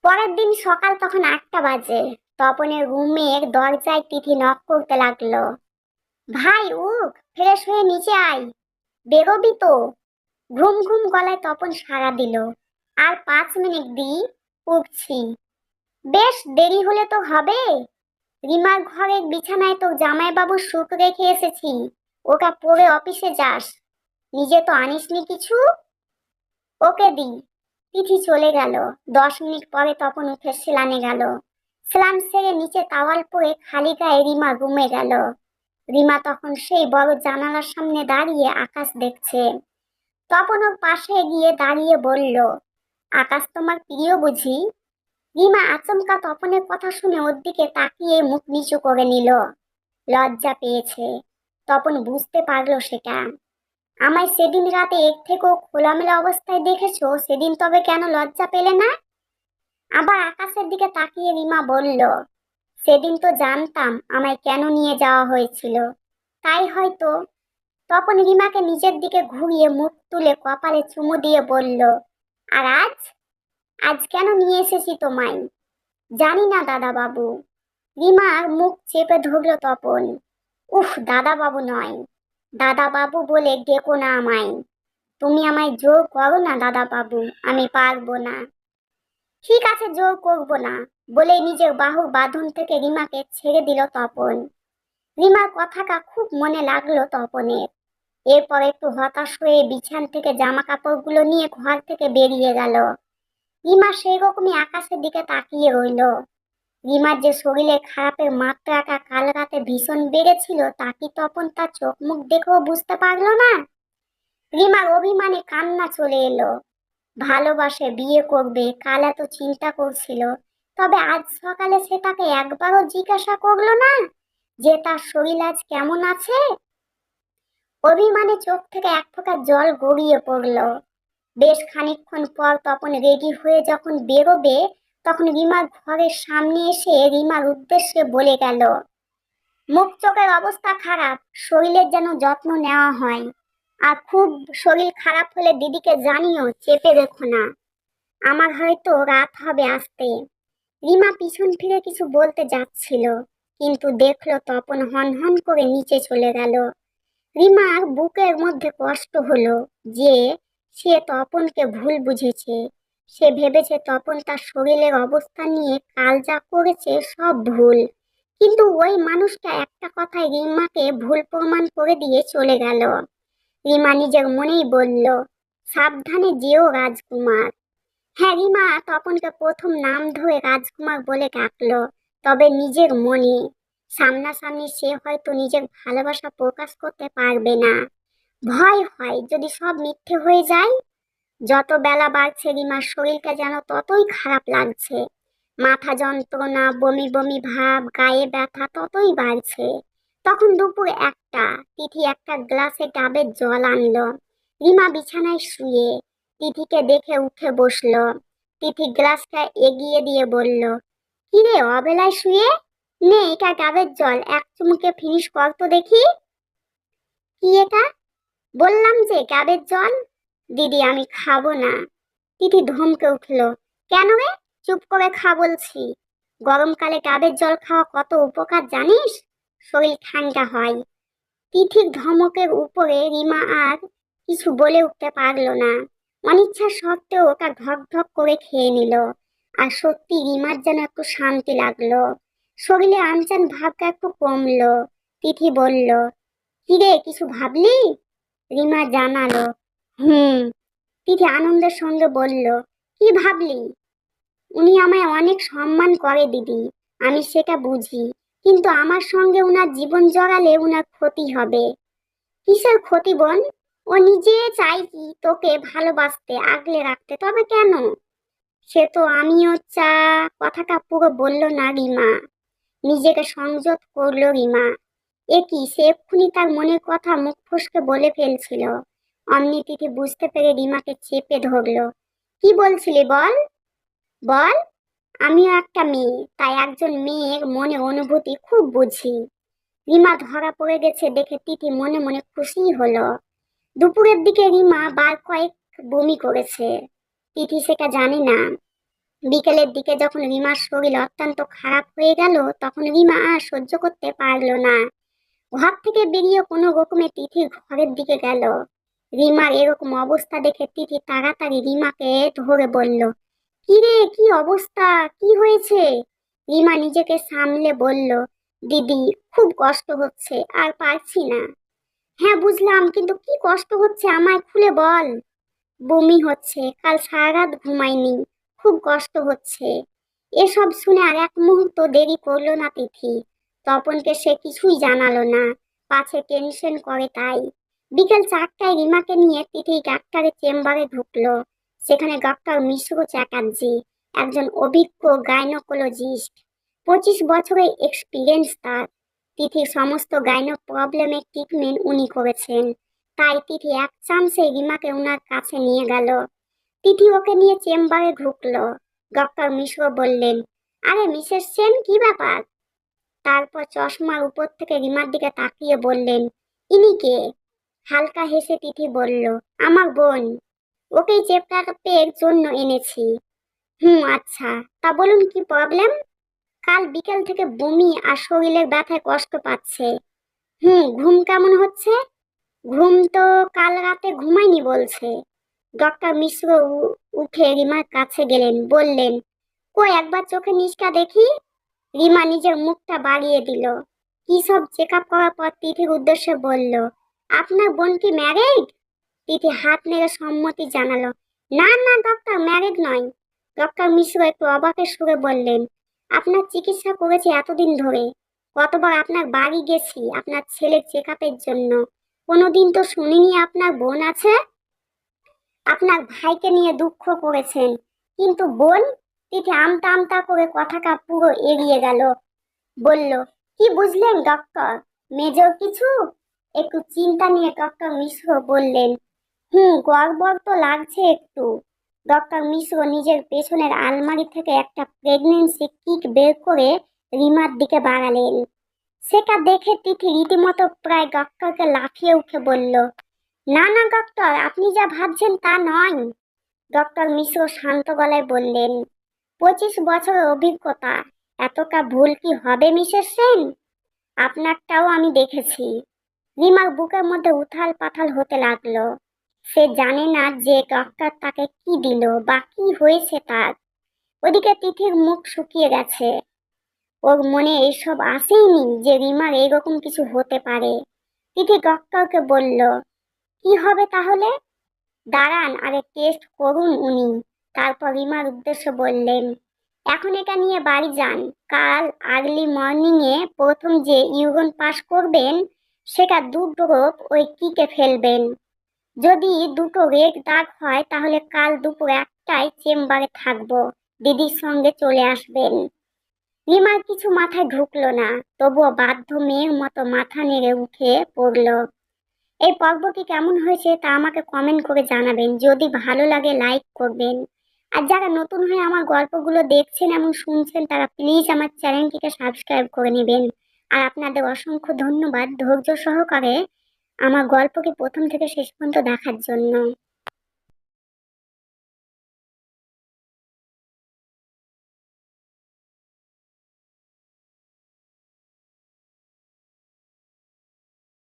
পরের দিন সকাল তখন 8টা বাজে। তপনের রুমের দরজায় তিথি নক করতে লাগলো। ভাই উঠ, ফ্রেশ হয়ে নিচে আয়, বেরোবি তো। ঘুম ঘুম গলায় তপন সাড়া দিল। আর 5 মিনিট দি, উঠছি। বেশ দেরি হলে তো হবে। রিমার ঘরের বিছানায় তো জামাইবাবুর স্যুট রেখে এসেছি, ওটা পরে অফিসে যাস। নিজে তো আনিসনি কিছু। ওকে দি। তিথি চলে গেল। 10 মিনিট পরে তপন উঠে সেলানে গেল। সেলান সেরে নিচে তাওয়াল পরে খালি গায়ে রিমা রুমে গেল। রিমা তখন সেই বড় জানালার সামনে দাঁড়িয়ে আকাশ দেখছে। তপন ওর পাশে গিয়ে দাঁড়িয়ে বলল, আকাশ তোমার প্রিয় বুঝি? রিমা আচমকা তপনের কথা শুনে ওর দিকে তাকিয়ে মুখ নিচু করে নিল। লজ্জা পেয়েছে। তপন বুঝতে পারলো সেটা। আমায় সেদিন রাতে এর থেকেও খোলামেলা অবস্থায় দেখেছো, সেদিন তবে কেন লজ্জা পেলে না? আবার আকাশের দিকে তাকিয়ে রিমা বলল, সেদিন তো জানতাম আমায় কেন নিয়ে যাওয়া হয়েছিল, তাই হয়তো। তখন রিমাকে নিজের দিকে ঘুরিয়ে মুখ তুলে কপালে চুমু দিয়ে বলল, আর আজ? আজ কেন নিয়ে এসেছি তোমায়? জানি না দাদা বাবু। রিমার মুখ চেপে ধরল তপন। উফ, দাদা বাবু নয়, দাদা বাবু বলে ডেকো না আমায়। তুমি আমায় জোর করো না দাদা বাবু, আমি পারবো না। ঠিক আছে, জোর করবো না, বলেই নিজের বাহুর বাঁধন থেকে রিমাকে ছেড়ে দিল তপন। রিমার কথাটা খুব মনে লাগলো তপনের। এরপর একটু হতাশ হয়ে বিছান থেকে জামা কাপড়গুলো নিয়ে ঘর থেকে বেরিয়ে গেল। রিমা সেই রকমই আকাশের দিকে তাকিয়ে রইল। রিমার যে শরীরে খারাপের মাত্রাটা কাল রাতে ভীষণ বেড়েছিল, তা কি তপন তার চোখ মুখ দেখেও বুঝতে পারলো না? রিমার অভিমানে কান্না চলে এলো। ভালোবাসে, বিয়ে করবে, কাল এত চিন্তা করছিল, তবে আজ সকালে সে তাকে একবারও জিজ্ঞাসা করলো না যে তার শরীর আজ কেমন আছে। অভিমানে চোখ থেকে এক ফোঁটা জল গড়িয়ে পড়ল। বেশ খানিকক্ষণ পর তপন রেডি হয়ে যখন বেরোবে, তখন রিমার ঘরের সামনে এসে রিমার উদ্দেশ্যে বলে গেল, মুখ চোখের অবস্থা খারাপ, শরীরের যেন যত্ন নেওয়া হয়। আর খুব শরীর খারাপ হলে দিদিকে জানিও, চেপে রেখো না। আমার হয়তো রাত হবে আসতে। রিমা পিছন ফিরে কিছু বলতে যাচ্ছিল, কিন্তু দেখলো তপন হনহন করে নিচে চলে গেল। রিমার বুকের মধ্যে কষ্ট হলো যে সে তপনকে ভুল বুঝেছে। সে ভেবেছে তপন তার শরীরের অবস্থা নিয়ে কাল যা করেছে সব ভুল, কিন্তু ওই মানুষটা একটা কথায় রিমাকে ভুল প্রমাণ করে দিয়ে চলে গেল। রিমা নিজের মনেই বলল, সাবধানে যেও রাজকুমার। হ্যাঁ, রিমা তপনকে প্রথম নাম ধরে রাজকুমার বলে ডাকলো, তবে নিজের মনে। সামনাসামনি সে হয়তো নিজের ভালোবাসা প্রকাশ করতে পারবে না। ভয় হয় যদি সব মিথ্যে হয়ে যায়। যত বেলা বাড়ছে রিমার শরীরটা যেন ততই খারাপ লাগছে। মাথা যন্ত্রণা, বমি বমি ভাব, গায়ে ব্যথা ততই বাড়ছে। তখন দুপুর 1টা। তিথি একটা গ্লাসে ডাবের জল আনলো। রিমা বিছানায় শুয়ে। তিথিকে দেখে উঠে বসলো। তিথি গ্লাসটা এগিয়ে দিয়ে বলল, কিরে অবেলায় শুয়ে? নে, এটা ডাবের জল, এক চুমুকে ফিনিশ কর তো দেখি। কি এটা? বললাম যে ডাবের জল। দিদি, আমি খাবো না। তিথি ধমকে উঠল, কেন রে? চুপ করে খা বলছি। গরমকালে ডাবের জল খাওয়া কত উপকার জানিস? শরীর ঠান্ডা হয়। তিথির ধমকের উপরে রিমা আর কিছু বলে উঠতে পারলো না। অনিচ্ছা সত্ত্বেও ওটা ঢক ঢক করে খেয়ে নিল। আর সত্যি রিমার যেন একটু শান্তি লাগলো। শরীরে আনচান ভাবটা একটু কমলো। তিথি বলল, কিরে কিছু ভাবলি? রিমা জানালো, হুম। তিথি আনন্দের সঙ্গে বলল, কি ভাবলি? উনি আমায় অনেক সম্মান করে দিদি, আমি সেটা বুঝি, কিন্তু আমার সঙ্গে উনার জীবন জড়ালে উনার ক্ষতি হবে। কিসের ক্ষতি বোন? ও নিজে চাই কি তোকে ভালোবাসতে, আগলে রাখতে, তবে কেন? সে তো আমিও চা। কথাটা পুরো বলল না রিমা। নিজেকে সংযত করলো রিমা। এ কি, সে এক্ষুনি তার মনের কথা মুখ ফসকে বলে ফেলছিল। অমনি তিথি বুঝতে পেরে রিমাকে চেপে ধরলো। কি বলছিলি বল? বল। আমিও একটা মেয়ে, তাই একজন মেয়ের মনে অনুভূতি খুব বুঝি। রিমা ধরা পড়ে গেছে দেখে তিথি মনে মনে খুশি হলো। দুপুরের দিকে রিমা বার কয়েক বমি করেছে। তিথি সেটা জানে না। বিকেলের দিকে যখন রিমার শরীর অত্যন্ত খারাপ হয়ে গেল, তখন রিমা আর সহ্য করতে পারলো না। ঘর থেকে বেরিয়ে কোনো রকমে তিথির ঘরের দিকে গেল। রিমার এরকম অবস্থা দেখে তিথি তাড়াতাড়ি রিমাকে ধরে বলল, কি রে, কি অবস্থা, কি হয়েছে? রিমা নিজেকে সামলে বলল, দিদি, খুব কষ্ট হচ্ছে, আর পারছি না। হ্যাঁ বুঝলাম, কিন্তু কি কষ্ট হচ্ছে আমায় খুলে বল। বমি হচ্ছে, কাল সারা রাত ঘুমাইনি, খুব কষ্ট হচ্ছে। এসব শুনে আর এক মুহূর্ত দেরি করলো না তিথি। তপনকে সে কিছুই জানালো না, পাছে টেনশন করে তাই। বিকেল 4টায় রিমাকে নিয়ে তিথি ডাক্তারের চেম্বারে ঢুকলো। সেখানে ডক্টর মিশ্র চ্যাটার্জি, একজন অভিজ্ঞ গাইনোকোলজিস্ট। 25 বছরের এক্সপিরিয়েন্স তার। তিথির সমস্ত গাইনো প্রবলেমের ট্রিটমেন্ট উনি করেছেন। তাই তিথি এক চান্সে রিমাকে ওনার কাছে নিয়ে গেল। তিথি ওকে নিয়ে চেম্বারে ঢুকলো। ডক্টর মিশ্র বললেন, আরে মিসেস সেন, কি ব্যাপার? তারপর চশমার উপর থেকে রিমার দিকে তাকিয়ে বললেন, ইনি কে? হালকা হেসে তিথি বলল, আমার বোন, ওকেই চেক আপের জন্য এনেছি। আচ্ছা, তা বলুন কি প্রবলেম? কাল বিকেল থেকে বমি আর শরীরের ব্যথায় কষ্ট পাচ্ছে। ঘুম কেমন হচ্ছে? ঘুম তো কাল রাতে ঘুমায়নি বলছে। ডক্টর মিশ্র উঠে রিমার কাছে গেলেন, বললেন, কই একবার চোখে নিচটা দেখি। রিমা নিজের মুখটা বাড়িয়ে দিল। কি সব চেক আপ করার পর তিথির উদ্দেশ্যে বলল, আপনার বোন কি ম্যারিড? তিথি হাত নেড়ে সম্মতি জানালো, না না ডক্টর, ম্যারিড নয়। ডক্টর মিশ্র একটু অবাকের সুরে বললেন, আপনার চিকিৎসা করেছি এতদিন ধরে, কতবার আপনার বাড়ি গেছি আপনার ছেলের চেক আপের জন্য, কোনোদিন তো শুনিনি আপনার বোন আছে। আপনার ভাইকে নিয়ে দুঃখ করেছেন, কিন্তু বোন? তিথি আমতা আমতা করে কথাটা পুরো এড়িয়ে গেল। বলল, কি বুঝলেন ডক্টর, মেজর কিছু? একটু চিন্তা নিয়ে ডক্টর মিশ্র বললেন, গড়বড় তো লাগছে একটু। ডক্টর মিশ্র নিজের পেছনের আলমারি থেকে একটা প্রেগনেন্সি কিট বের করে রিমার দিকে বাড়ালেন। সেটা দেখে তিথি রীতিমতো প্রায় ডক্টরকে লাফিয়ে উঠে বলল, না না ডক্টর, আপনি যা ভাবছেন তা নয়। ডক্টর মিশ্র শান্ত গলায় বললেন, 25 বছরের অভিজ্ঞতা, এতটা ভুল কি হবে মিসেস সেন? আপনারটাও আমি দেখেছি। রিমার বুকের মধ্যে উথাল পাথাল হতে লাগলো। সে জানে না যে ডক্টর তাকে কি দিল বা কি হয়েছে তার। ওদিকে তিথির মুখ শুকিয়ে গেছে। ওর মনে এইসব আসেইনি যে রিমার এইরকম কিছু হতে পারে। তিথি ডক্টরকে বলল, কি হবে তাহলে? দাঁড়ান, আগে টেস্ট করুন উনি। তারপর রিমার উদ্দেশ্যে বললেন, এখন এটা নিয়ে বাড়ি যান। কাল আর্লি মর্নিংয়ে প্রথম যে ইউরিন পাস করবেন, সেটা 2 ড্রপ ওই কিকে ফেলবেন। যদি দুটো রেড দাগ হয় তাহলে কাল দুপুর 1টায় চেম্বারে থাকবো, দিদির সঙ্গে চলে আসবেন। রিমার কিছু মাথায় ঢুকলো না, তবুও বাধ্য মেয়ের মতো মাথা নেড়ে উঠে পড়লো। এই পর্বটি কেমন হয়েছে তা আমাকে কমেন্ট করে জানাবেন। যদি ভালো লাগে লাইক করবেন। আর যারা নতুন হয়ে আমার গল্পগুলো দেখছেন এবং শুনছেন, তারা প্লিজ আমার চ্যানেলটিকে সাবস্ক্রাইব করে নেবেন। আর আপনাদের অসংখ্য ধন্যবাদ ধৈর্য সহকারে আমার গল্পকে প্রথম থেকে শেষ পর্যন্ত দেখার জন্য।